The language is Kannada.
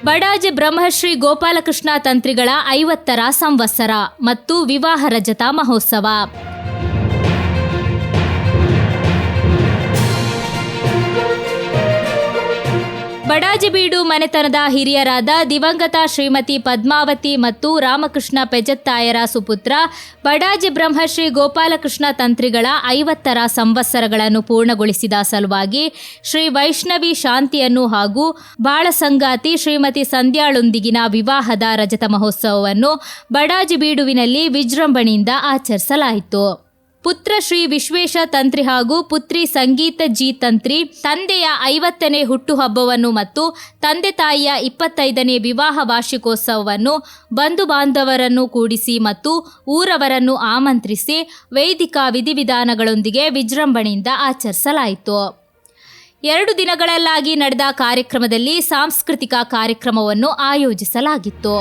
ಬಡಾಜೆ ಬ್ರಹ್ಮಶ್ರೀ ಗೋಪಾಲಕೃಷ್ಣ ತಂತ್ರಿಗಳ 50ರ ಸಂವತ್ಸರ ಮತ್ತು ವಿವಾಹ ರಜತ ಮಹೋತ್ಸವ. ಬಡಾಜಿಬೀಡು ಮನೆತನದ ಹಿರಿಯರಾದ ದಿವಂಗತ ಶ್ರೀಮತಿ ಪದ್ಮಾವತಿ ಮತ್ತು ರಾಮಕೃಷ್ಣ ಪೆಜತ್ತಾಯರ ಸುಪುತ್ರ ಬಡಾಜೆ ಬ್ರಹ್ಮಶ್ರೀ ಗೋಪಾಲಕೃಷ್ಣ ತಂತ್ರಿಗಳ 50ರ ಸಂವತ್ಸರಗಳನ್ನು ಪೂರ್ಣಗೊಳಿಸಿದ ಸಲುವಾಗಿ ಶ್ರೀ ವೈಷ್ಣವಿ ಶಾಂತಿಯನ್ನು ಹಾಗೂ ಬಾಳಸಂಗಾತಿ ಶ್ರೀಮತಿ ಸಂಧ್ಯಾಳೊಂದಿಗಿನ ವಿವಾಹದ ರಜತ ಮಹೋತ್ಸವವನ್ನು ಬಡಾಜಿಬೀಡುವಿನಲ್ಲಿ ವಿಜೃಂಭಣೆಯಿಂದ ಆಚರಿಸಲಾಯಿತು. ಪುತ್ರ ಶ್ರೀ ವಿಶ್ವೇಶ ತಂತ್ರಿ ಹಾಗೂ ಪುತ್ರಿ ಸಂಗೀತ ಜಿ ತಂತ್ರಿ ತಂದೆಯ 50ನೇ ಹುಟ್ಟುಹಬ್ಬವನ್ನು ಮತ್ತು ತಂದೆ ತಾಯಿಯ 25ನೇ ವಿವಾಹ ವಾರ್ಷಿಕೋತ್ಸವವನ್ನು ಬಂಧು ಬಾಂಧವರನ್ನು ಕೂಡಿಸಿ ಮತ್ತು ಊರವರನ್ನು ಆಮಂತ್ರಿಸಿ ವೈದಿಕ ವಿಧಿವಿಧಾನಗಳೊಂದಿಗೆ ವಿಜೃಂಭಣೆಯಿಂದ ಆಚರಿಸಲಾಯಿತು. 2 ದಿನಗಳಲ್ಲಾಗಿ ನಡೆದ ಕಾರ್ಯಕ್ರಮದಲ್ಲಿ ಸಾಂಸ್ಕೃತಿಕ ಕಾರ್ಯಕ್ರಮವನ್ನು ಆಯೋಜಿಸಲಾಗಿತ್ತು.